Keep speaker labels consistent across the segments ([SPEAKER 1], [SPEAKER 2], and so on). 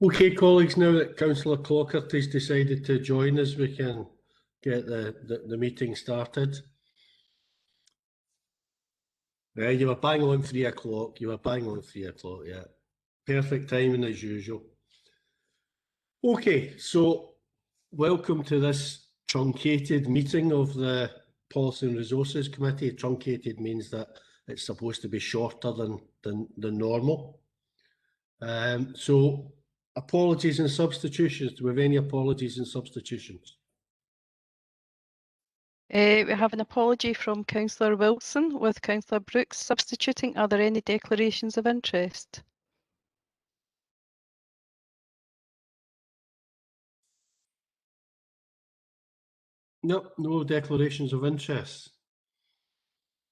[SPEAKER 1] Okay, colleagues, now that Councillor Clockerty's decided to join us, we can get the meeting started. Yeah, you were bang on 3 o'clock. You were bang on 3 o'clock, yeah. Perfect timing as usual. Okay, so welcome to this truncated meeting of the Policy and Resources Committee. Truncated means that it's supposed to be shorter than normal. So apologies and substitutions. Do we have any apologies and substitutions?
[SPEAKER 2] We have an apology from Councillor Wilson with Councillor Brooks substituting. Are there any declarations of interest?
[SPEAKER 1] Nope, no declarations of interest.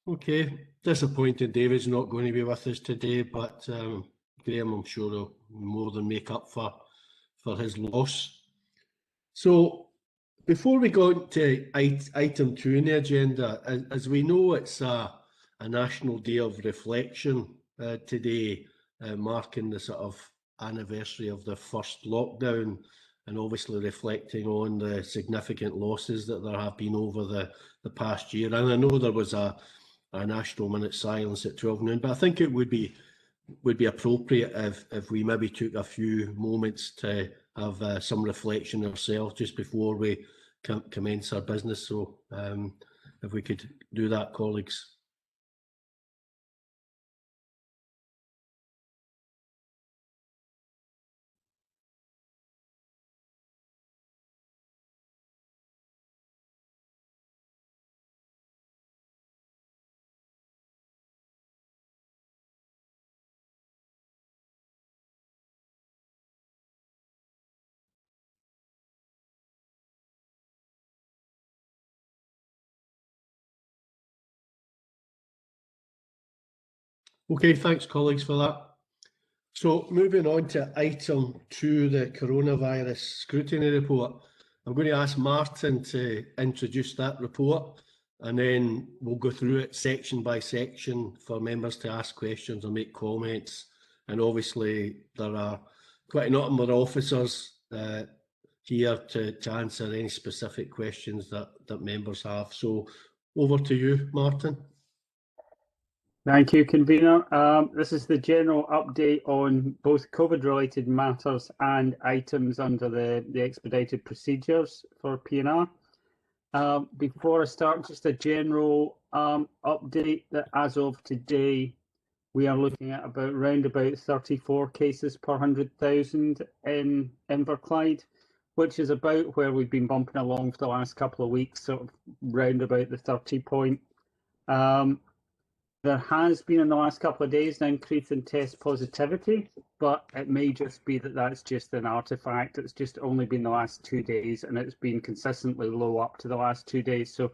[SPEAKER 1] Okay, disappointed David's not going to be with us today, but Graham, I'm sure, will more than make up for his loss. So before we go to item 2 in the agenda, as we know, it's a National Day of Reflection today, marking the sort of anniversary of the first lockdown, and obviously reflecting on the significant losses that there have been over the past year. And I know there was a national minute silence at 12 noon, but I think it would be appropriate if we maybe took a few moments to have some reflection ourselves just before we commence our business. So if we could do that, colleagues. Okay, thanks, colleagues, for that. So moving on to item 2, the coronavirus scrutiny report. I'm going to ask Martin to introduce that report, and then we'll go through it section by section for members to ask questions or make comments. And obviously there are quite a number of officers here to answer any specific questions that members have. So over to you, Martin.
[SPEAKER 3] Thank you, Convener. This is the general update on both COVID-related matters and items under the expedited procedures for PNR. Before I start, just a general update that as of today, we are looking at around about 34 cases per 100,000 in Inverclyde, which is about where we've been bumping along for the last couple of weeks, sort of round about the 30 point. There has been in the last couple of days an increase in test positivity, but it may just be that that's just an artifact. It's just only been the last 2 days, and it's been consistently low up to the last 2 days. So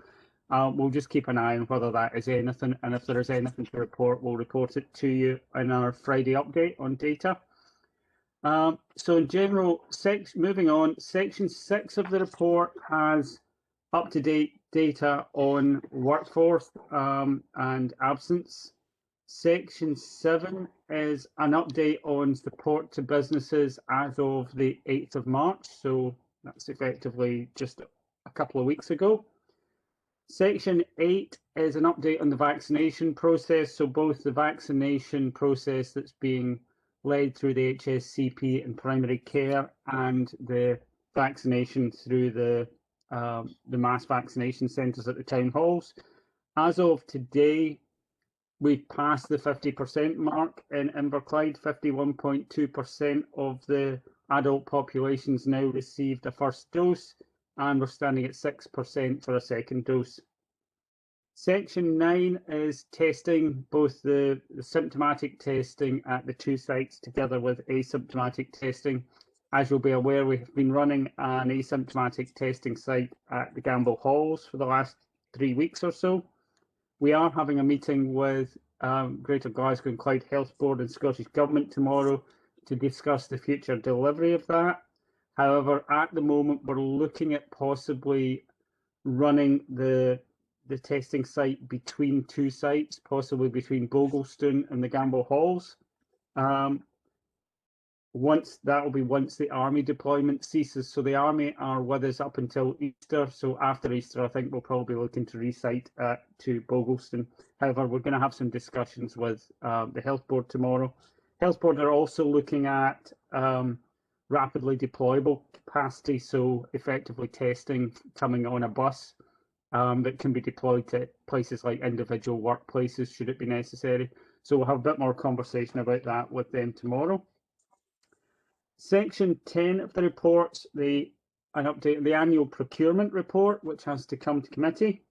[SPEAKER 3] we'll just keep an eye on whether that is anything, and if there is anything to report, we'll report it to you in our Friday update on data. So in general, moving on, section 6 of the report has up-to-date data on workforce and absence. Section 7 is an update on support to businesses as of the 8th of March, so that's effectively just a couple of weeks ago. Section 8 is an update on the vaccination process, so both the vaccination process that's being led through the HSCP in primary care and the vaccination through the mass vaccination centres at the town halls. As of today, we've passed the 50% mark in Inverclyde. 51.2% of the adult population's now received a first dose, and we're standing at 6% for a second dose. Section 9 is testing, both the symptomatic testing at the 2 sites together with asymptomatic testing. As you'll be aware, we have been running an asymptomatic testing site at the Gamble Halls for the last 3 weeks or so. We are having a meeting with Greater Glasgow and Clyde Health Board and Scottish Government tomorrow to discuss the future delivery of that. However, at the moment, we're looking at possibly running the testing site between 2 sites, possibly between Boglestown and the Gamble Halls. once the army deployment ceases. So the army are with us up until Easter. So after Easter, I think we'll probably be looking to resite to Boggleston. However, we're going to have some discussions with the Health Board tomorrow. Health Board are also looking at rapidly deployable capacity, so effectively testing coming on a bus that can be deployed to places like individual workplaces should it be necessary. So we'll have a bit more conversation about that with them tomorrow. Section 10 of the report, an update of the annual procurement report, which has to come to committee.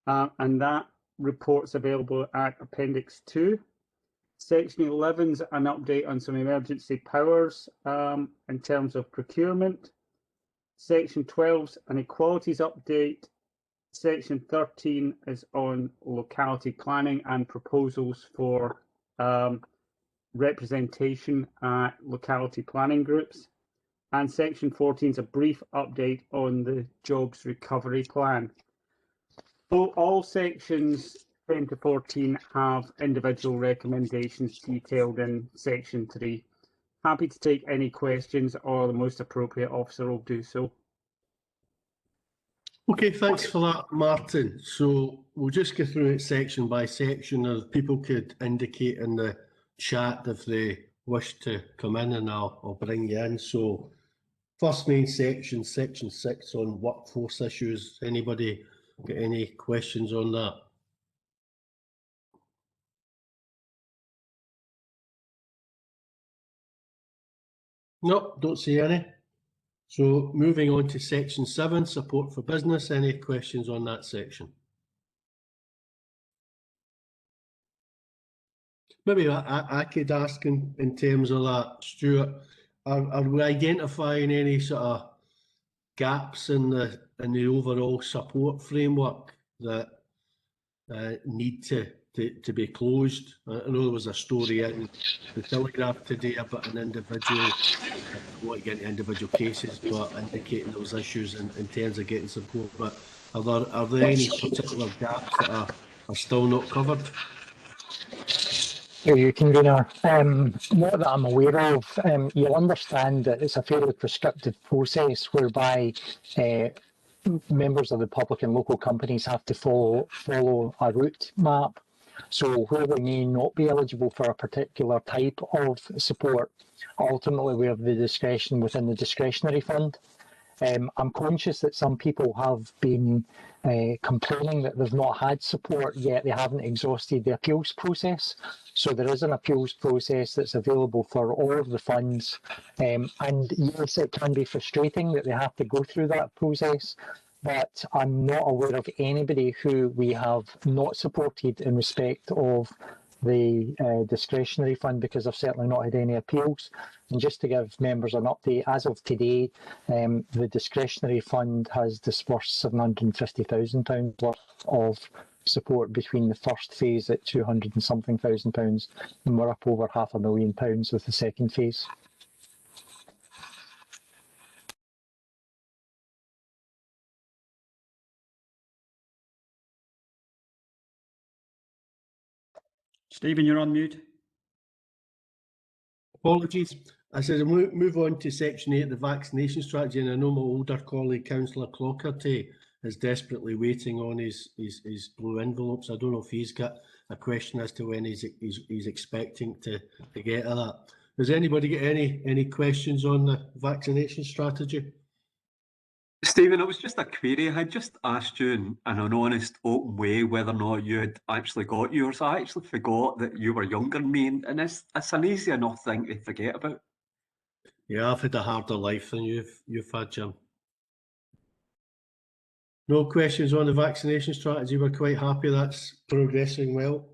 [SPEAKER 3] And that report's available at Appendix 2. Section 11 is an update on some emergency powers in terms of procurement. Section 12 is an equalities update. Section 13 is on locality planning and proposals for representation at locality planning groups. And Section 14 is a brief update on the jobs recovery plan. So all sections 10 to 14 have individual recommendations detailed in Section 3. Happy to take any questions, or the most appropriate officer will do so.
[SPEAKER 1] Okay, thanks for that, Martin. So we'll just go through it section by section, or people could indicate in the chat if they wish to come in, and I'll bring you in. So first main section, section 6 on workforce issues. Anybody got any questions on that? No, don't see any. So moving on to section 7, support for business. Any questions on that section? Maybe I could ask in terms of that, Stuart, are we identifying any sort of gaps in the overall support framework that need to be closed? I know there was a story in the Telegraph today about an individual, I don't want to get into individual cases, but indicating those issues in terms of getting support. But are there any particular gaps that are still not covered?
[SPEAKER 4] You can, Gunnar. Not that I'm aware of. You'll understand that it's a fairly prescriptive process whereby members of the public and local companies have to follow a route map. So where they may not be eligible for a particular type of support, ultimately we have the discretion within the discretionary fund. I'm conscious that some people have been complaining that they've not had support yet they haven't exhausted the appeals process. So there is an appeals process that's available for all of the funds. And yes, it can be frustrating that they have to go through that process, but I'm not aware of anybody who we have not supported in respect of the discretionary fund, because I've certainly not had any appeals. And just to give members an update, as of today, the discretionary fund has disbursed £750,000 worth of support between the first phase at £200 and something thousand, and we're up over £500,000 with the second phase.
[SPEAKER 5] Stephen, you're on mute.
[SPEAKER 1] Apologies. I said we'll move on to section 8, the vaccination strategy, and I know my older colleague, Councillor Clockerty, is desperately waiting on his blue envelopes. I don't know if he's got a question as to when he's expecting to get at that. Does anybody get any questions on the vaccination strategy?
[SPEAKER 5] Stephen, it was just a query. I had just asked you in an honest, open way whether or not you had actually got yours. I actually forgot that you were younger than me, and it's an easy enough thing to forget about.
[SPEAKER 1] Yeah, I've had a harder life than you've had, Jim. No questions on the vaccination strategy. We're quite happy that's progressing well.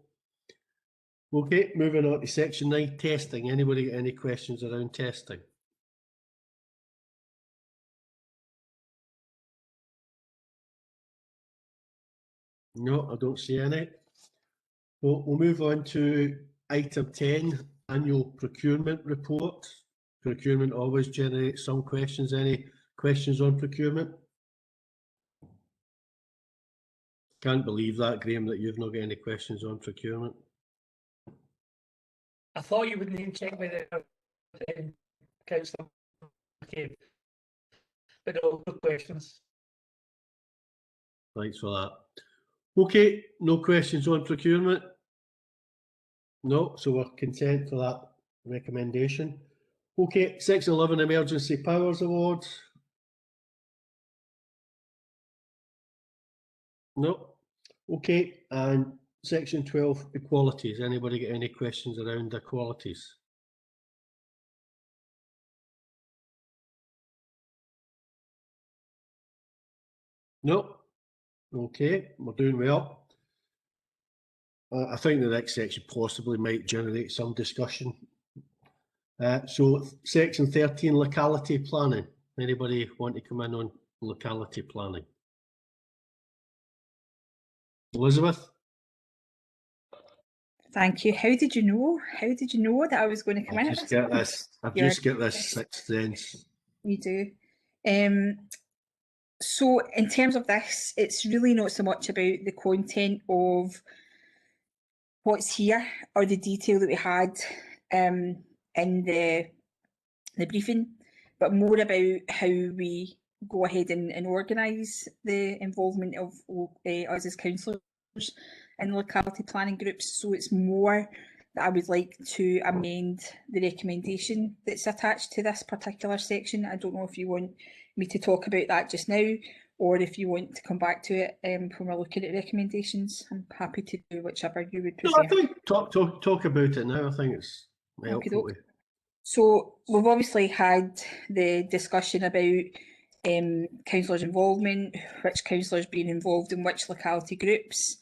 [SPEAKER 1] Okay, moving on to section 9, testing. Anybody got any questions around testing? No, I don't see any. We'll move on to item 10, annual procurement report. Procurement always generates some questions. Any questions on procurement? Can't believe that, Graham, that you've not got any questions on procurement.
[SPEAKER 6] I thought you would name check whether Councillor McCabe. But no questions.
[SPEAKER 1] Thanks for that. Okay, no questions on procurement? No, so we're content for that recommendation. Okay, Section 11 Emergency Powers Awards? No. Okay, and Section 12 Equalities. Anybody get any questions around equalities? No. Okay, we're doing well. I think the next section possibly might generate some discussion. So Section 13 Locality Planning. Anybody want to come in on locality planning? Elizabeth?
[SPEAKER 7] Thank you. How did you know? How did you know that I was going to come in?
[SPEAKER 1] I've just got this sixth sense.
[SPEAKER 7] You do. So in terms of this, it's really not so much about the content of what's here or the detail that we had in the briefing, but more about how we go ahead and organise the involvement of us as councillors in locality planning groups. So it's more that I would like to amend the recommendation that's attached to this particular section. I don't know if you want me to talk about that just now, or if you want to come back to it when we're looking at recommendations. I'm happy to do whichever you would prefer.
[SPEAKER 1] No, I think talk about it now. I think it's helpful.
[SPEAKER 7] So we've obviously had the discussion about councillors' involvement, which councillors being involved in which locality groups,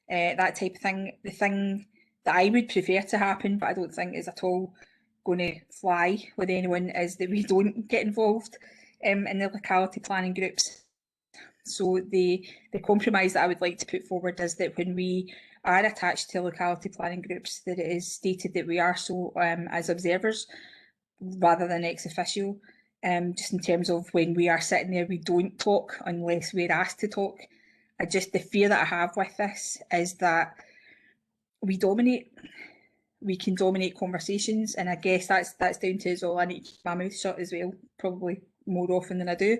[SPEAKER 7] that type of thing. The thing that I would prefer to happen, but I don't think is at all going to fly with anyone, is that we don't get involved in the locality planning groups. So the compromise that I would like to put forward is that when we are attached to locality planning groups, that it is stated that we are so as observers rather than ex officio. Just in terms of when we are sitting there, we don't talk unless we're asked to talk. The fear that I have with this is that we dominate. We can dominate conversations, and I guess that's down to us all. I need to keep my mouth shut as well, probably more often than I do.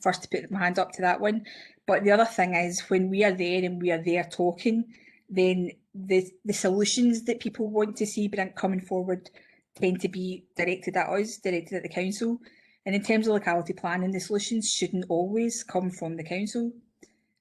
[SPEAKER 7] First to put my hand up to that one. But the other thing is, when we are there and we are there talking, then the solutions that people want to see coming forward tend to be directed at us, directed at the council. And in terms of locality planning, the solutions shouldn't always come from the council.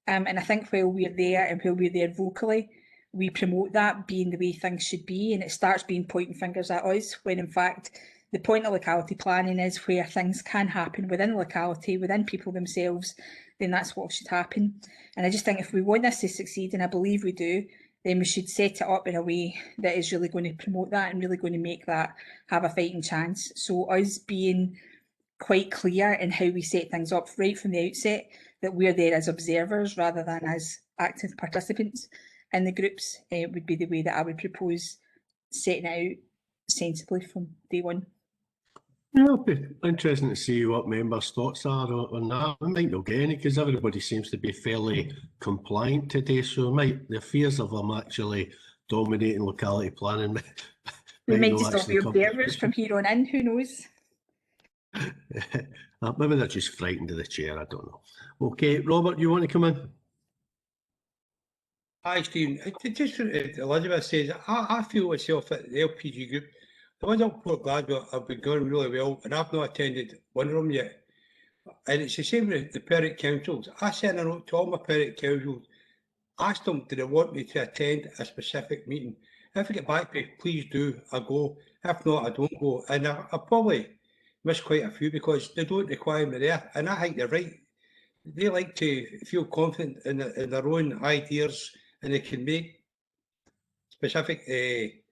[SPEAKER 7] And I think while we're there and while we're there vocally, we promote that being the way things should be, and it starts being pointing fingers at us, when in fact the point of locality planning is where things can happen within the locality, within people themselves, then that's what should happen. And I just think if we want this to succeed, and I believe we do, then we should set it up in a way that is really going to promote that and really going to make that have a fighting chance. So us being quite clear in how we set things up right from the outset, that we're there as observers rather than as active participants in the groups, would be the way that I would propose setting it out sensibly from day one.
[SPEAKER 1] Yeah, it'll be interesting to see what members' thoughts are on that. I might not get any, because everybody seems to be fairly compliant today, so the fears of them actually dominating locality planning
[SPEAKER 7] We might just all be observers from here on in, who knows?
[SPEAKER 1] Maybe they're just frightened of the chair, I don't know. Okay, Robert, you want to come in?
[SPEAKER 8] Hi, Stephen. Just Elizabeth says, I feel myself at the LPG group. The ones up Port Glasgow have been going really well, and I've not attended one of them yet. And it's the same with the Perrott councils. I sent a note to all my Perrott councils, asked them, do they want me to attend a specific meeting? If I get back to me, please do, I go. If not, I don't go. And I probably miss quite a few because they don't require me there. And I think they're right. They like to feel confident in their own ideas, and they can make specific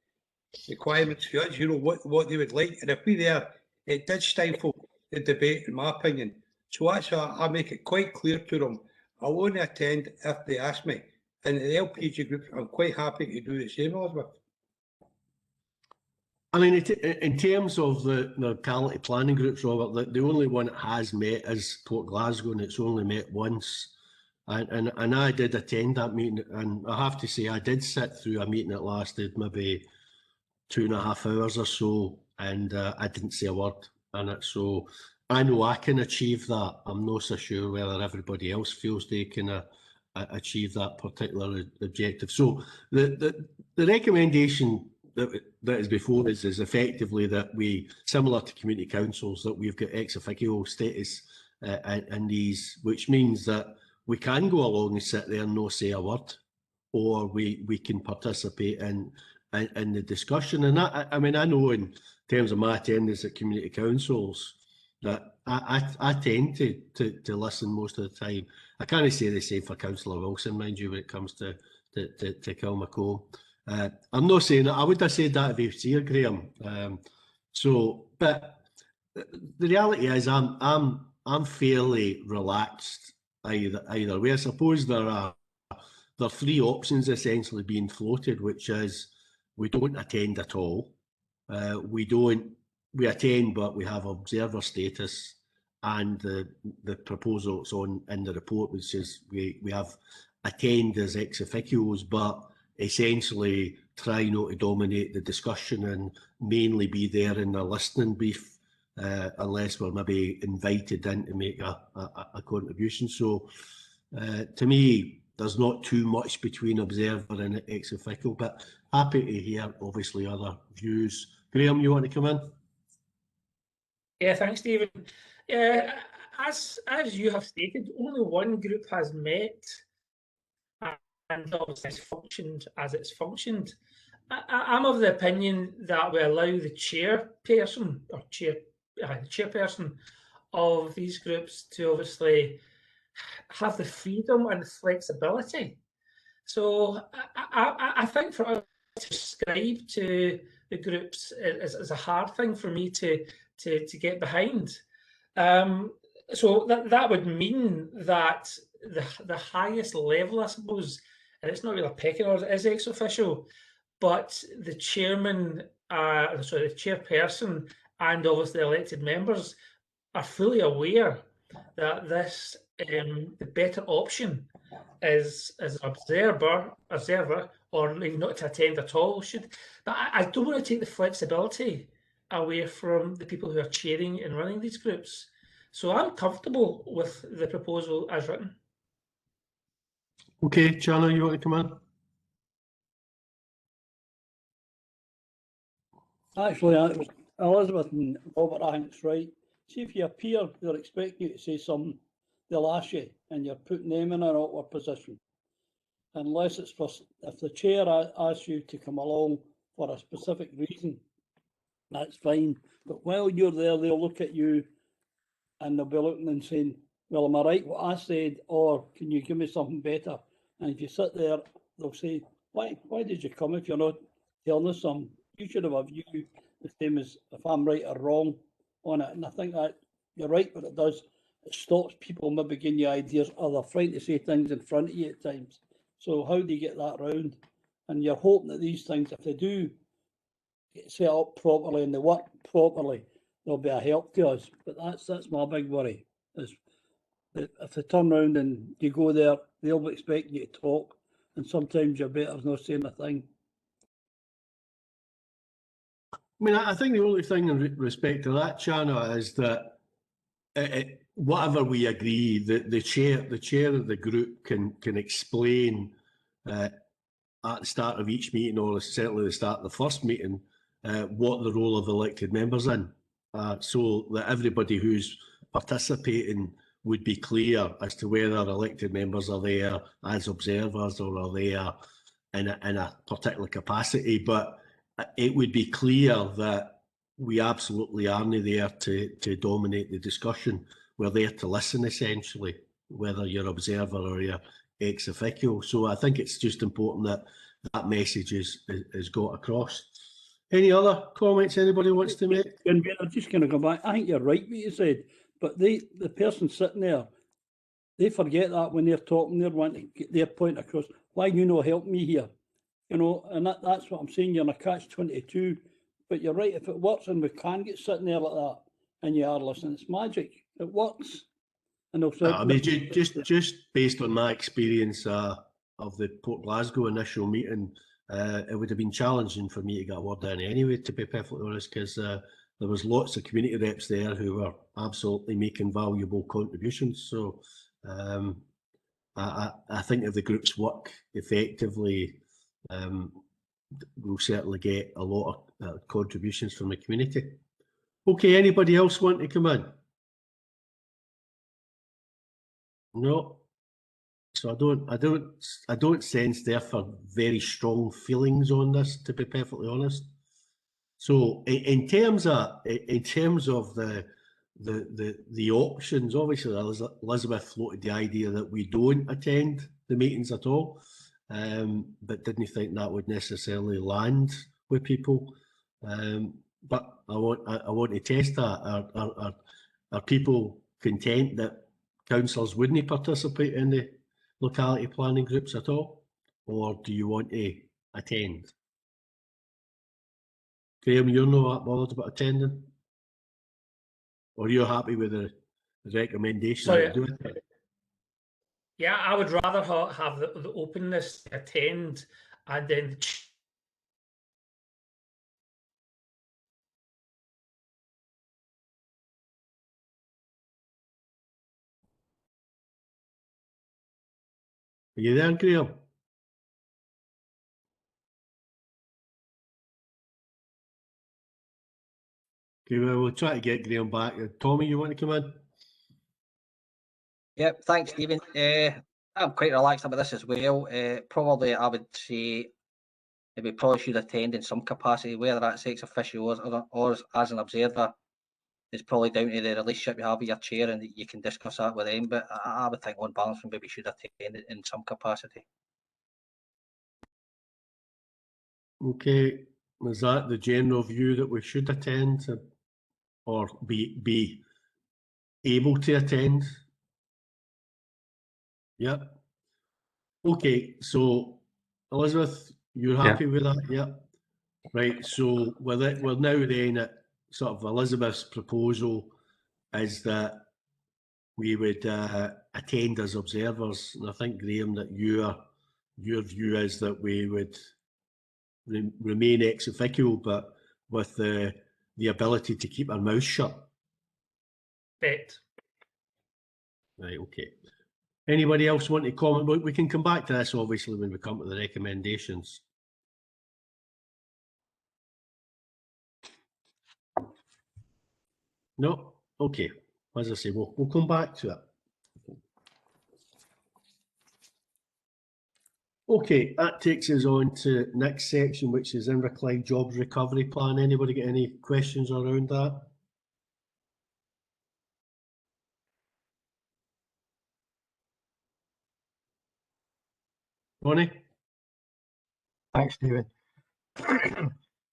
[SPEAKER 8] requirements for us, what they would like. And if we're there, it did stifle the debate, in my opinion. So that's why I make it quite clear to them. I'll only attend if they ask me. And the LPG group, I'm quite happy to do the same, Elizabeth.
[SPEAKER 1] I mean, in terms of the locality planning groups, Robert, the only one that has met is Port Glasgow, and it's only met once. And I did attend that meeting, and I have to say I did sit through a meeting that lasted maybe 2.5 hours or so, and I didn't say a word. in it. So I know I can achieve that. I'm not so sure whether everybody else feels they can achieve that particular objective. So the recommendation that is before us is effectively that we, similar to community councils, that we've got ex officio status in these, which means that we can go along and sit there and not say a word, or we can participate in the discussion. And I mean, I know in terms of my attendance at community councils that I tend to listen most of the time. I can't say the same for Councillor Wilson, mind you, when it comes to Kilmacombe. I'm not saying that. I would have said that if he was here, Graham. But the reality is, I'm fairly relaxed either way. I suppose there are three options essentially being floated, which is we don't attend at all. We attend, but we have observer status, and the proposal that's on in the report, which is we have attend as ex officios, but essentially try not to dominate the discussion and mainly be there in the listening brief, unless we're maybe invited in to make a contribution. So to me, there's not too much between observer and ex officio, but happy to hear obviously other views. Graham, you want to come in?
[SPEAKER 6] Yeah, thanks, Stephen. As you have stated, only one group has met and obviously has functioned as it's functioned. I'm of the opinion that we allow the chairperson or chairperson of these groups to obviously have the freedom and flexibility. So I think for us to subscribe to the groups is a hard thing for me to get behind. So that would mean that the highest level, I suppose, and it's not really a pecking order, is ex officio, but the chairman, the chairperson, and obviously the elected members are fully aware that this the better option is as an observer, or even not to attend at all. But I don't want to take the flexibility away from the people who are chairing and running these groups. So I'm comfortable with the proposal as written.
[SPEAKER 1] Okay, Chana, you want to come in?
[SPEAKER 9] Actually, it was Elizabeth and Robert, I think it's right. See, if you appear, they're expecting you to say something, they'll ask you, and you're putting them in an awkward position. Unless it's for, if the chair asks you to come along for a specific reason, that's fine. But while you're there, they'll look at you and they'll be looking and saying, well, am I right what I said, or can you give me something better? And if you sit there, they'll say, why did you come if you're not telling us something? You should have a view the same as if I'm right or wrong on it. And I think that you're right, what it does, it stops people maybe giving you ideas, or they're trying to say things in front of you at times. So how do you get that round? And you're hoping that these things, if they do get set up properly and they work properly, they'll be a help to us. But that's my big worry, is that if they turn around and you go there, they'll be expecting you to talk, and sometimes you're better not saying a thing.
[SPEAKER 1] I mean, I think the only thing in respect to that, Chana, is that whatever we agree, the chair of the group can explain at the start of each meeting, or certainly the start of the first meeting, what the role of elected members in, so that everybody who's participating would be clear as to whether elected members are there as observers or are there in a particular capacity. But it would be clear that we absolutely aren't there to dominate the discussion. We're there to listen, essentially, whether you're observer or you're ex officio. So I think it's just important that that message is got across. Any other comments anybody wants to make?
[SPEAKER 9] I'm just going to go back. I think you're right what you said, but the person sitting there, they forget that when they're talking, they're wanting to get their point across. Why you not help me here? You know, and that's what I'm saying. You're in a catch-22. But you're right. If it works and we can get sitting there like that, and you are listening, it's magic. It works. And
[SPEAKER 1] I mean, just based on my experience of the Port Glasgow initial meeting, it would have been challenging for me to get a word in anyway, to be perfectly honest, because there was lots of community reps there who were absolutely making valuable contributions. So I think if the groups work effectively, we'll certainly get a lot of contributions from the community. Okay, anybody else want to come in? No. So I don't sense therefore very strong feelings on this, to be perfectly honest. So in terms of the options, obviously Elizabeth floated the idea that we don't attend the meetings at all, but didn't think that would necessarily land with people. But I want to test that. Are people content that councillors wouldn't participate in the locality planning groups at all, or do you want to attend? Graham, you're not bothered about attending, or you're happy with the recommendation?
[SPEAKER 6] Sorry.
[SPEAKER 1] Do it?
[SPEAKER 6] Yeah, I would rather have the openness to attend, and then
[SPEAKER 1] Are you there, Graham? Okay, well, we'll try to get Graham back. Tommy, you want to come in?
[SPEAKER 10] Yep, thanks, Stephen. I'm quite relaxed about this as well. Probably, I would say we probably should attend in some capacity, whether that's ex officio or as an observer. It's probably down to the relationship you have with your chair, and you can discuss that with them. But I would think on balance, we maybe should attend it in some capacity.
[SPEAKER 1] Okay, is that the general view that we should attend or be able to attend? Yep. Okay, so Elizabeth, you're happy with that? Yep. Right, so we're now then at sort of Elizabeth's proposal is that we would attend as observers, and I think, Graham, that your view is that we would remain ex officio, but with the ability to keep our mouth shut.
[SPEAKER 6] bet.
[SPEAKER 1] Right, okay. Anybody else want to comment? We can come back to this, obviously, when we come to the recommendations. No? Okay. As I say, we'll come back to it. Okay, that takes us on to next section, which is Inverclyde Jobs Recovery Plan. Anybody get any questions around that? Ronnie?
[SPEAKER 11] Thanks, David.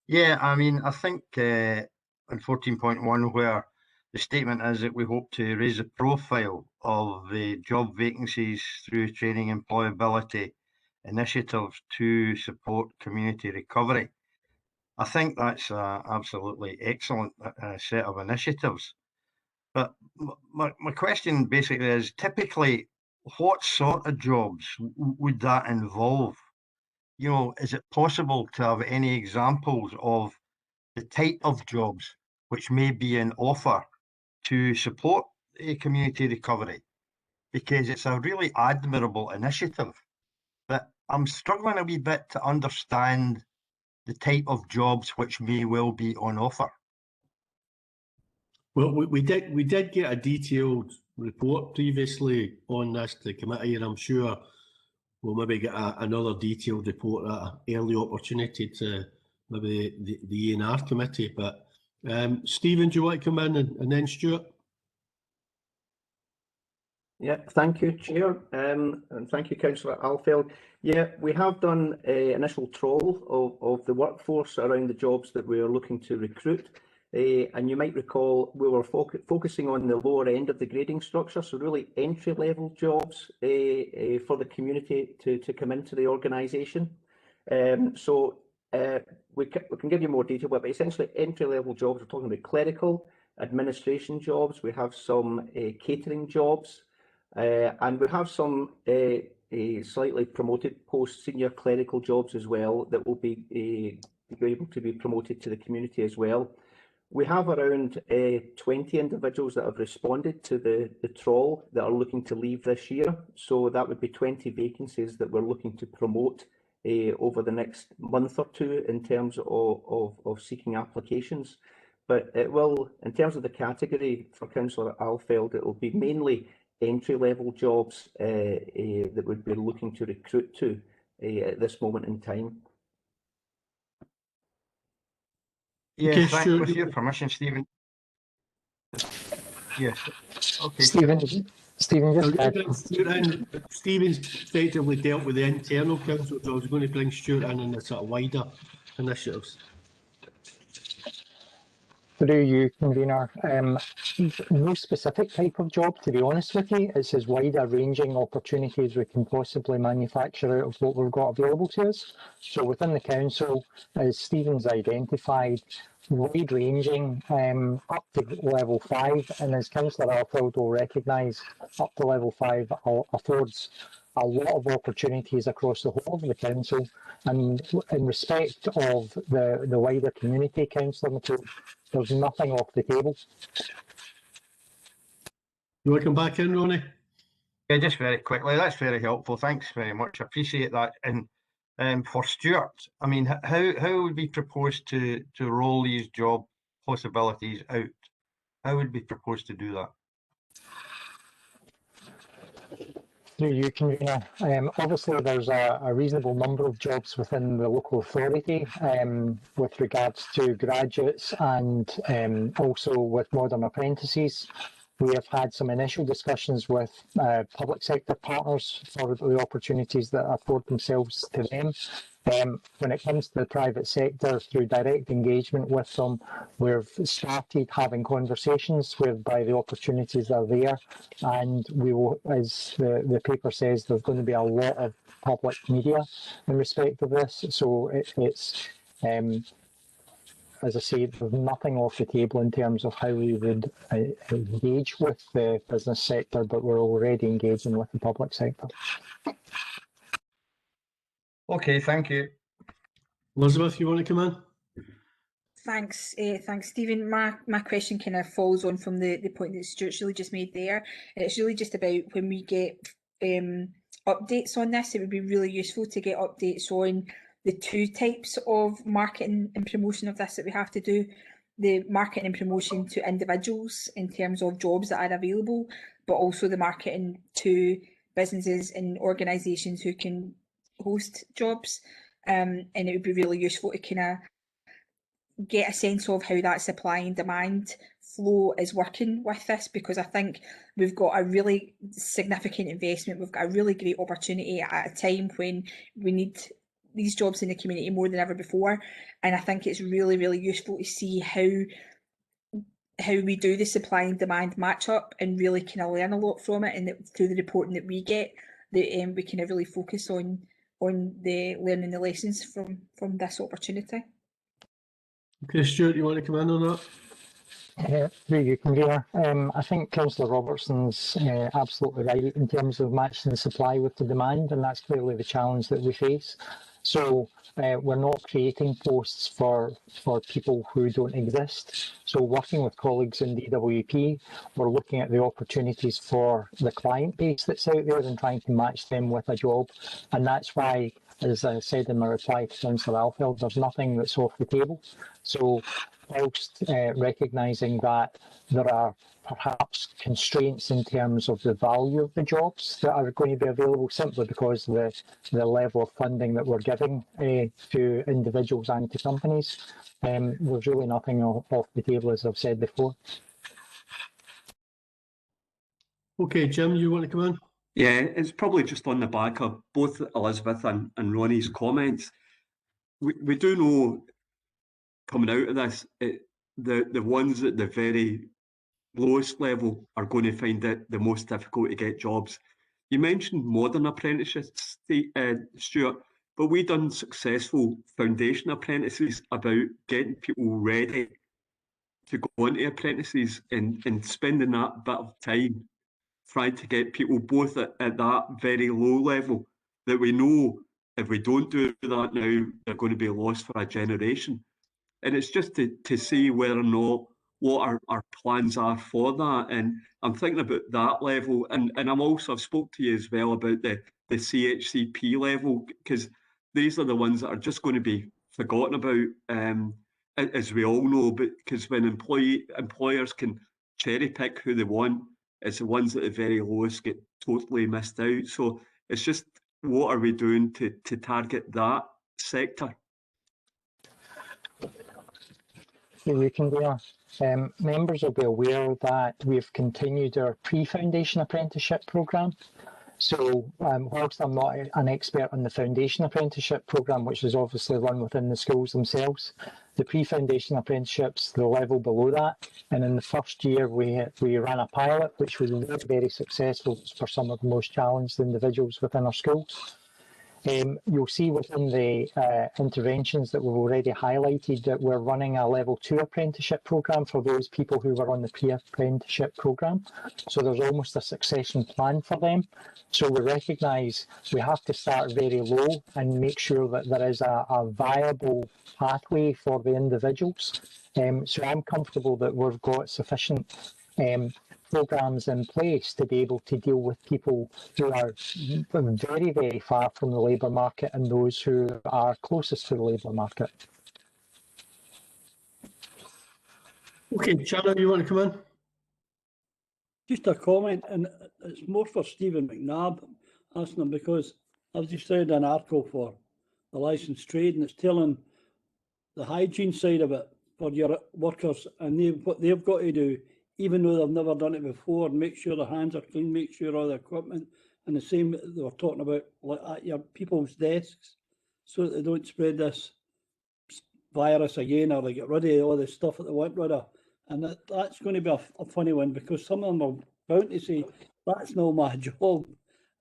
[SPEAKER 11] Yeah, I mean, I think on 14.1, where the statement is that we hope to raise the profile of the job vacancies through training employability initiatives to support community recovery. I think that's an absolutely excellent set of initiatives. But my question basically is, typically, what sort of jobs would that involve? You know, is it possible to have any examples of the type of jobs which may be in offer to support a community recovery? Because it's a really admirable initiative, but I'm struggling a wee bit to understand the type of jobs which may well be on offer.
[SPEAKER 1] Well, we did get a detailed report previously on this to the committee, and I'm sure we'll maybe get another detailed report at an early opportunity to maybe the E&R committee. But Stephen, do you want to come in and then Stuart?
[SPEAKER 12] Yeah, thank you, Chair, and thank you, Councillor Alfeld. Yeah, we have done an initial trawl of the workforce around the jobs that we are looking to recruit. And you might recall we were focusing on the lower end of the grading structure, so really entry-level jobs for the community to come into the organisation. So we can give you more detail, but essentially entry-level jobs, we're talking about clerical, administration jobs, we have some catering jobs, and we have some slightly promoted post-senior clerical jobs as well that will be able to be promoted to the community as well. we have around 20 individuals that have responded to the trawl that are looking to leave this year. So that would be 20 vacancies that we're looking to promote over the next month or two in terms of seeking applications. But it will, in terms of the category for Councillor Alfeld, it will be mainly entry-level jobs that we'd be looking to recruit to at this moment in time.
[SPEAKER 11] Yeah,
[SPEAKER 1] Okay,
[SPEAKER 11] thanks. With your permission, Stephen. Yes. Okay.
[SPEAKER 4] Stephen,
[SPEAKER 1] Stephen's effectively dealt with the internal council, so I was going to bring Stuart in the sort of wider initiatives.
[SPEAKER 4] Through you, convener. No specific type of job, to be honest with you. It's as wide a ranging opportunities we can possibly manufacture out of what we've got available to us. So within the council, as Stephen's identified, wide ranging up to level 5, and as Councillor Alfeld will recognise, up to level 5 affords a lot of opportunities across the whole of the council. And in respect of the wider community, Councillor McCool, there's nothing off the table.
[SPEAKER 1] You want to come back in, Ronnie?
[SPEAKER 11] Yeah, just very quickly. That's very helpful. Thanks very much. I appreciate that. And for Stuart, I mean, how would we propose to roll these job possibilities out? How would we propose to do that?
[SPEAKER 4] Through you, convener. Obviously, there's a reasonable number of jobs within the local authority with regards to graduates and also with modern apprentices. We have had some initial discussions with public sector partners for the opportunities that afford themselves to them. When it comes to the private sector, through direct engagement with them, we've started having conversations whereby the opportunities are there, and we will, as the paper says, there's going to be a lot of public media in respect of this. So it's as I say, there's nothing off the table in terms of how we would engage with the business sector, but we're already engaging with the public sector.
[SPEAKER 11] Okay, thank you.
[SPEAKER 1] Elizabeth, you want to come in?
[SPEAKER 7] Thanks, thanks, Stephen. My question kind of falls on from the point that Stuart's really just made there. It's really just about when we get updates on this, it would be really useful to get updates on the two types of marketing and promotion of this that we have to do. The marketing and promotion to individuals in terms of jobs that are available, but also the marketing to businesses and organisations who can host jobs. And it would be really useful to kind of get a sense of how that supply and demand flow is working with this, because I think we've got a really significant investment. We've got a really great opportunity at a time when we need these jobs in the community more than ever before. And I think it's really, really useful to see how we do the supply and demand match up and really kind of learn a lot from it, and that through the reporting that we get, that we kind of really focus on the learning the lessons from this opportunity.
[SPEAKER 1] Okay, Stuart, you want to come in on that?
[SPEAKER 4] Through you, convener. I think Councillor Robertson's absolutely right in terms of matching the supply with the demand, and that's clearly the challenge that we face. So we're not creating posts for people who don't exist. So working with colleagues in DWP, we're looking at the opportunities for the client base that's out there and trying to match them with a job. And that's why, as I said in my reply to Councillor Alfeld, there's nothing that's off the table. So whilst recognising that there are perhaps constraints in terms of the value of the jobs that are going to be available simply because of the level of funding that we're giving to individuals and to companies, there's really nothing off the table, as I've said before.
[SPEAKER 1] Okay, Jim, you want to come in?
[SPEAKER 5] Yeah, it's probably just on the back of both Elizabeth and Ronnie's comments. We do know, coming out of this, the ones at the very lowest level are going to find it the most difficult to get jobs. You mentioned modern apprenticeships, Stuart, but we done successful foundation apprentices about getting people ready to go into apprentices and spending that bit of time trying to get people both at that very low level that we know if we don't do that now, they're going to be lost for a generation. And it's just to see whether or not what our plans are for that. And I'm thinking about that level. And I've spoke to you as well about the CHCP level, because these are the ones that are just going to be forgotten about, as we all know. But because when employers can cherry pick who they want, it's the ones at the very lowest get totally missed out. So it's just, what are we doing to target that sector?
[SPEAKER 4] We can do. Members will be aware that we've continued our pre-foundation apprenticeship programme. So whilst I'm not an expert on the foundation apprenticeship programme, which is obviously run within the schools themselves, the pre-foundation apprenticeships, the level below that, and in the first year we ran a pilot which was very, very successful for some of the most challenged individuals within our schools. You'll see within the interventions that we've already highlighted that we're running a level 2 apprenticeship programme for those people who were on the pre-apprenticeship programme. So there's almost a succession plan for them. So we recognise we have to start very low and make sure that there is a viable pathway for the individuals. So I'm comfortable that we've got sufficient programmes in place to be able to deal with people who are very, very far from the labour market and those who are closest to the labour market.
[SPEAKER 1] Okay, Shannon, you want to come in?
[SPEAKER 9] Just a comment, and it's more for Stephen McNabb, asking him, because I've just read an article for the licensed trade, and it's telling the hygiene side of it for your workers, and what they've got to do, even though they've never done it before, make sure their hands are clean, make sure all the equipment, and the same they were talking about like at your people's desks, so that they don't spread this virus again, or they get rid of all the stuff that they want rid of. And that's going to be a funny one, because some of them are bound to say, that's not my job.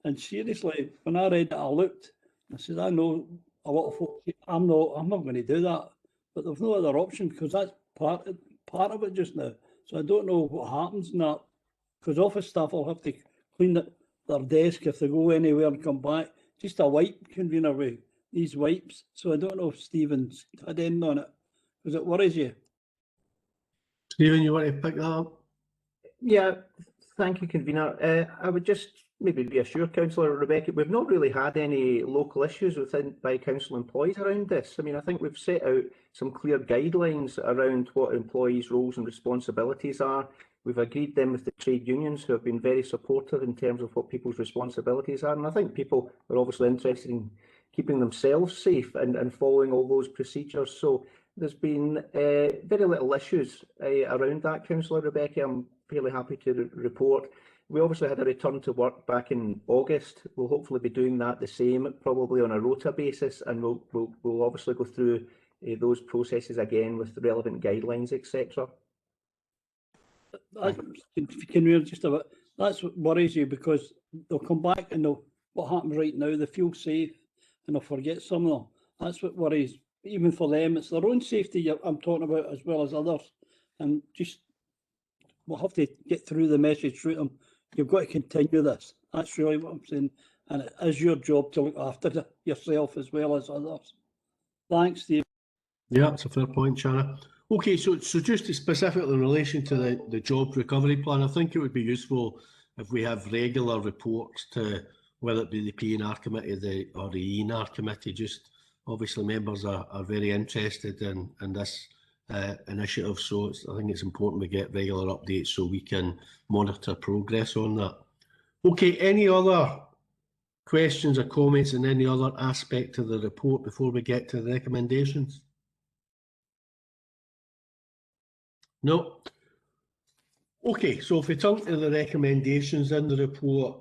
[SPEAKER 9] And seriously, when I read it, I looked, I said, I know a lot of folk, I'm not going to do that. But there's no other option, because that's part of it just now. So I don't know what happens in that, because office staff will have to clean their desk if they go anywhere and come back. Just a wipe, convener, with these wipes. So I don't know if Stephen's had end on it, because it worries you.
[SPEAKER 1] Stephen, you want to pick that up?
[SPEAKER 12] Yeah, thank you, convener. I would just maybe reassure Councillor Rebecca, we've not really had any local issues by council employees around this. I mean, I think we've set out some clear guidelines around what employees' roles and responsibilities are. We've agreed them with the trade unions, who have been very supportive in terms of what people's responsibilities are. And I think people are obviously interested in keeping themselves safe and following all those procedures. So there's been very little issues around that, Councillor Rebecca. I'm fairly happy to report. We obviously had a return to work back in August. We'll hopefully be doing that the same, probably on a rota basis, and we'll obviously go through those processes again with the relevant guidelines, etc.
[SPEAKER 9] Can we just a bit? That's what worries you, because they'll come back and what happens right now, they feel safe and they'll forget some of them. That's what worries, even for them. It's their own safety I'm talking about, as well as others. And just, we'll have to get through the message through them. You've got to continue this. That's really what I'm saying. And it is your job to look after yourself as well as others. Thanks, Steve.
[SPEAKER 1] Yeah, that's a fair point, Shanna. Okay, so just specifically in relation to the job recovery plan, I think it would be useful if we have regular reports to whether it be the P&R committee or the ENR committee. Just obviously members are very interested in this initiative, so I think it's important we get regular updates so we can monitor progress on that. Okay, any other questions or comments in any other aspect of the report before we get to the recommendations? No. Okay, so if we turn to the recommendations in the report,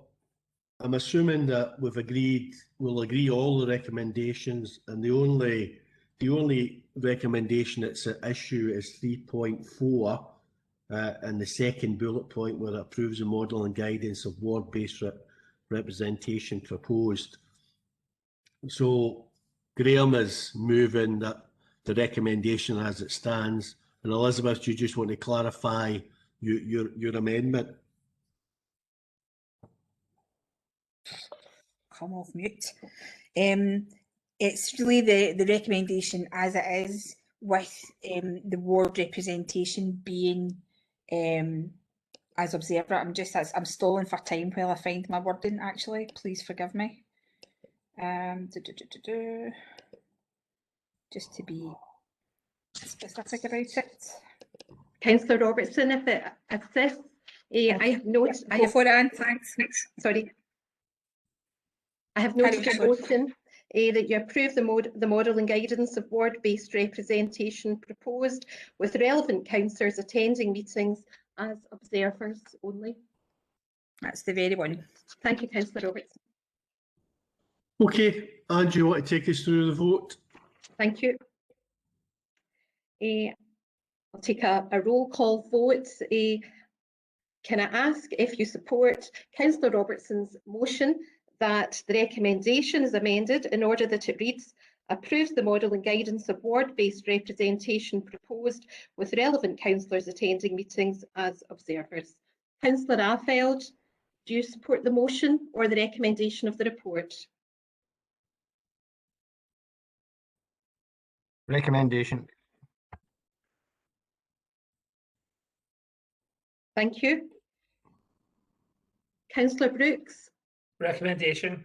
[SPEAKER 1] I'm assuming that we'll agree all the recommendations, and the only recommendation that's at issue is 3.4 and the second bullet point, where it approves the model and guidance of ward-based representation proposed. So Graham is moving that the recommendation as it stands. And Elizabeth, do you just want to clarify your amendment?
[SPEAKER 7] Come off mute. It's really the recommendation as it is with the ward representation being as observer. I'm stalling for time while I find my wording, actually. Please forgive me. Just to be specific about it.
[SPEAKER 13] Councillor Robertson, if it assists, I have noted.
[SPEAKER 7] Go for it, Anne, thanks.
[SPEAKER 13] Sorry. I have noted a motion that you approve the model and guidance of ward-based representation proposed, with relevant councillors attending meetings as observers only.
[SPEAKER 7] That's the very one.
[SPEAKER 13] Thank you, Councillor Robertson.
[SPEAKER 1] Okay, Anne, do you want to take us through the vote?
[SPEAKER 13] Thank you. I'll take a roll call vote. Can I ask if you support Councillor Robertson's motion that the recommendation is amended in order that it reads, approves the model and guidance of ward-based representation proposed, with relevant councillors attending meetings as observers. Councillor Afeld, do you support the motion or the recommendation of the report?
[SPEAKER 11] Recommendation.
[SPEAKER 13] Thank you. Councillor Brooks.
[SPEAKER 6] Recommendation.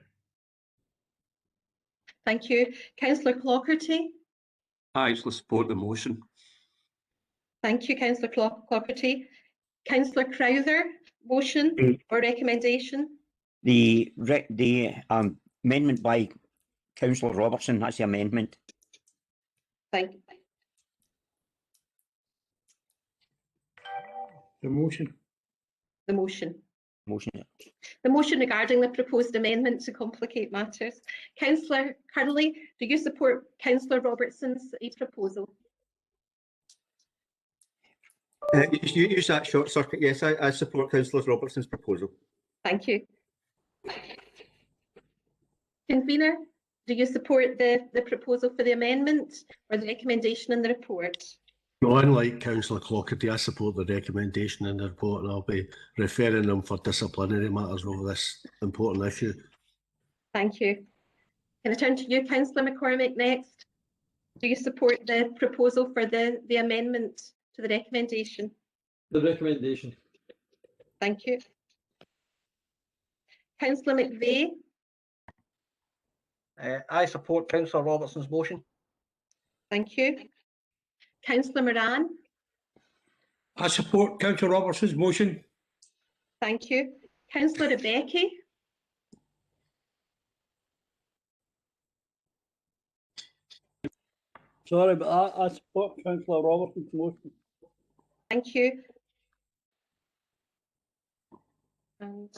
[SPEAKER 13] Thank you. Councillor Clockerty.
[SPEAKER 5] I actually support the motion.
[SPEAKER 13] Thank you, Councillor Clockerty. Councillor Crowther, motion or recommendation?
[SPEAKER 14] The amendment by Councillor Robertson, that's the amendment.
[SPEAKER 13] Thank you.
[SPEAKER 8] The motion.
[SPEAKER 13] The motion.
[SPEAKER 14] Motion.
[SPEAKER 13] The motion regarding the proposed amendment to complicate matters. Councillor Curley, do you support Councillor Robertson's proposal?
[SPEAKER 15] Use that short circuit. Yes, I support Councillor Robertson's proposal.
[SPEAKER 13] Thank you. Convener, do you support the proposal for the amendment or the recommendation in the report?
[SPEAKER 1] No, unlike Councillor Clockerty, I support the recommendation in the report, and I'll be referring them for disciplinary matters over this important issue.
[SPEAKER 13] Thank you. Can I turn to you, Councillor McCormick, next? Do you support the proposal for the amendment to the recommendation?
[SPEAKER 16] The recommendation.
[SPEAKER 13] Thank you. Councillor McVeigh.
[SPEAKER 10] I support Councillor Robertson's motion.
[SPEAKER 13] Thank you. Councillor Moran.
[SPEAKER 8] I support Councillor Robertson's motion.
[SPEAKER 13] Thank you. Councillor Rebecki.
[SPEAKER 9] Sorry, but I support Councillor Robertson's motion.
[SPEAKER 13] Thank you. And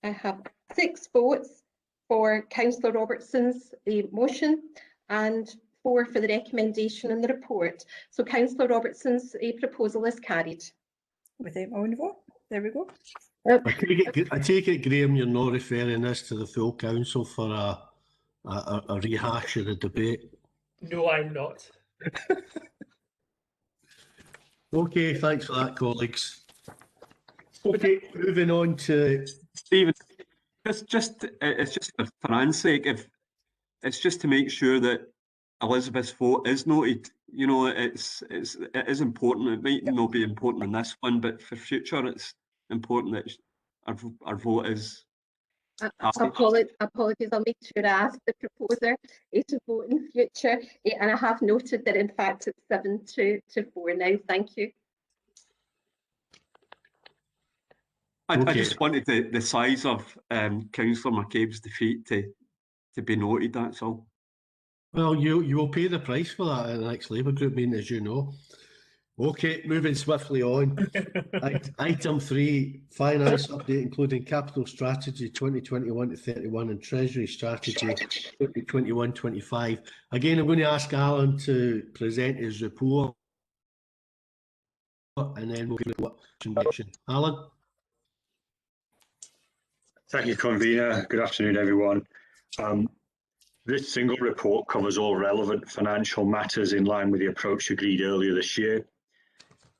[SPEAKER 13] I have 6 votes for Councillor Robertson's motion and 4 for the recommendation in the report. So Councillor Robertson's proposal is carried.
[SPEAKER 7] Without my own vote. There we go.
[SPEAKER 1] I take it, Graham, you're not referring this to the full council for a rehash of the debate?
[SPEAKER 6] No, I'm not.
[SPEAKER 1] Okay, thanks for that, colleagues. Okay, moving on to
[SPEAKER 5] Stephen. It's just for Anne's sake, if it's just to make sure that Elizabeth's vote is noted. You know, it is important. It might not be important in this one, but for future, it's important that our vote is.
[SPEAKER 13] Apologies, I'll make sure I ask the proposer to vote in future, and I have noted that in fact it's 7-4 now. Thank you.
[SPEAKER 5] I just wanted the size of Councillor McCabe's defeat to be noted, that's all.
[SPEAKER 1] Well, you will pay the price for that at the next Labour Group meeting, as you know. Okay, moving swiftly on. Item 3, finance update, including capital strategy 2021 to 31 and treasury strategy 2021-25. Again, I'm going to ask Alan to present his report, and then we'll get to Alan.
[SPEAKER 17] Thank you, convener. Good afternoon, everyone. This single report covers all relevant financial matters in line with the approach agreed earlier this year.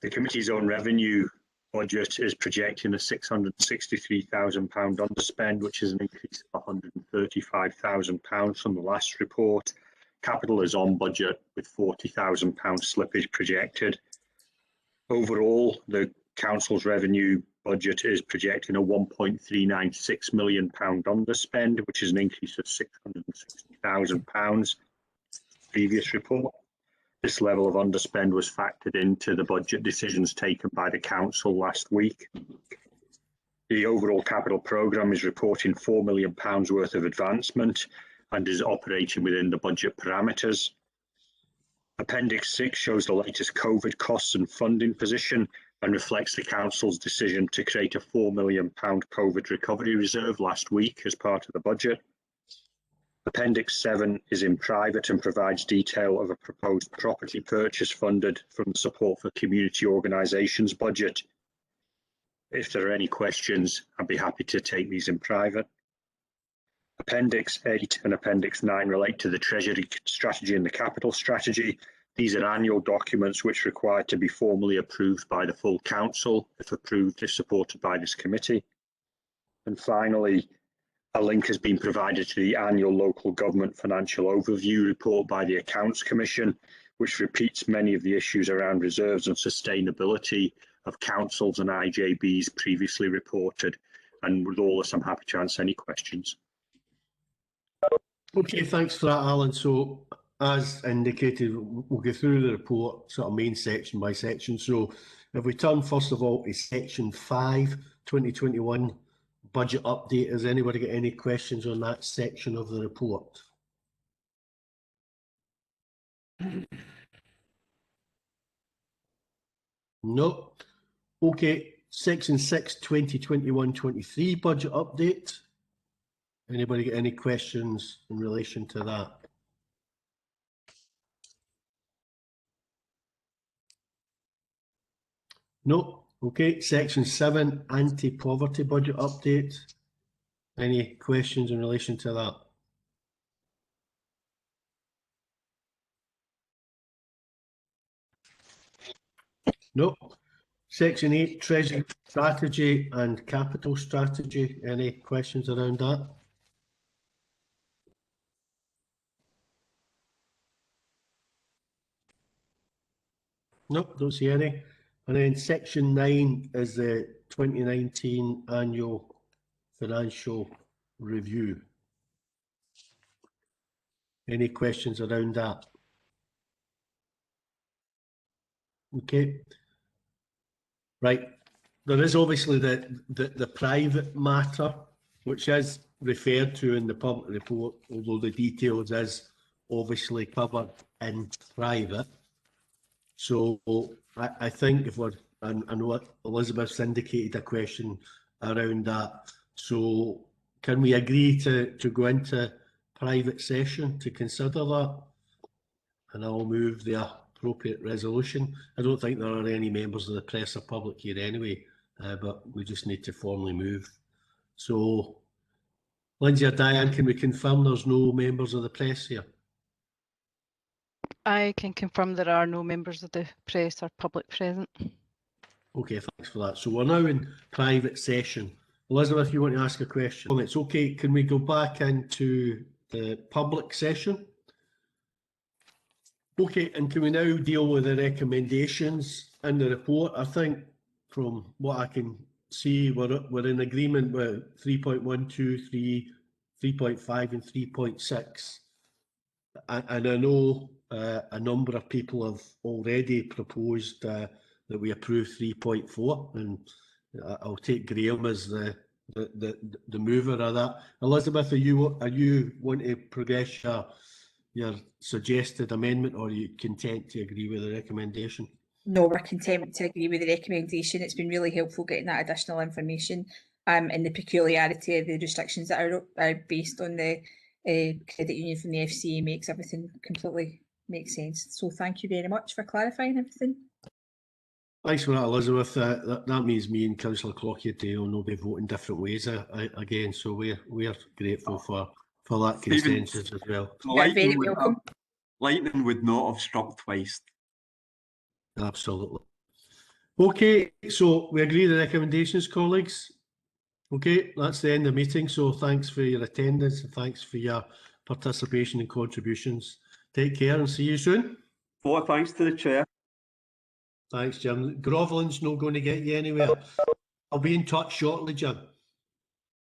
[SPEAKER 17] The committee's own revenue budget is projecting a £663,000 underspend, which is an increase of £135,000 from the last report. Capital is on budget with £40,000 slippage projected. Overall, the council's revenue budget is projecting a £1.396 million underspend, which is an increase of £660,000 previous report. This level of underspend was factored into the budget decisions taken by the council last week. The overall capital programme is reporting £4 million worth of advancement and is operating within the budget parameters. Appendix 6 shows the latest COVID costs and funding position and reflects the council's decision to create a £4 million COVID recovery reserve last week as part of the budget. Appendix 7 is in private and provides detail of a proposed property purchase funded from the Support for Community Organisations budget. If there are any questions, I'd be happy to take these in private. Appendix 8 and Appendix 9 relate to the Treasury strategy and the capital strategy. These are annual documents which require to be formally approved by the full council. If approved, is supported by this committee. And finally, a link has been provided to the annual local government financial overview report by the Accounts Commission, which repeats many of the issues around reserves and sustainability of councils and IJBs previously reported. And with all this, I'm happy to answer any questions.
[SPEAKER 1] Okay, thanks for that, Alan. So, as indicated, we'll go through the report, sort of main section by section. So, if we turn first of all to section 5, 2021 budget update, has anybody got any questions on that section of the report? No. Okay, section 6, 2021-23 budget update. Anybody got any questions in relation to that? No. Okay, section 7, anti-poverty budget update. Any questions in relation to that? No. Section 8, treasury strategy and capital strategy. Any questions around that? Nope, don't see any. And then section 9 is the 2019 annual financial review. Any questions around that? Okay. Right. There is obviously the private matter, which is referred to in the public report, although the details is obviously covered in private. So I think if we're, and I know Elizabeth's indicated a question around that. So can we agree to go into private session to consider that? And I'll move the appropriate resolution. I don't think there are any members of the press or public here anyway, but we just need to formally move. So Lindsay or Diane, can we confirm there's no members of the press here?
[SPEAKER 2] I can confirm there are no members of the press or public present.
[SPEAKER 1] Okay, thanks for that. So we're now in private session. Elizabeth, you want to ask a question? It's okay. Can we go back into the public session? Okay, and can we now deal with the recommendations in the report? I think from what I can see, we're in agreement with 3.1, 2, 3, 3.5 and 3.6. And I know a number of people have already proposed that we approve 3.4, and I'll take Graham as the mover of that. Elizabeth, are you want to progress your suggested amendment, or are you content to agree with the recommendation?
[SPEAKER 7] No, we're content to agree with the recommendation. It's been really helpful getting that additional information and the peculiarity of the restrictions that are based on the credit union from the FCA makes everything completely make sense. So thank you very much for clarifying everything.
[SPEAKER 1] Thanks for that, Elizabeth. That means me and Councillor Clough-Dale will be voting different ways again. So we're grateful for that consensus as well.
[SPEAKER 5] Lightning would not have struck twice.
[SPEAKER 1] Absolutely. Okay, so we agree the recommendations, colleagues. Okay, that's the end of the meeting. So thanks for your attendance and thanks for your participation and contributions. Take care and see you soon.
[SPEAKER 5] Thanks to the chair.
[SPEAKER 1] Thanks, Jim. Groveling's not going to get you anywhere. I'll be in touch shortly, Jim.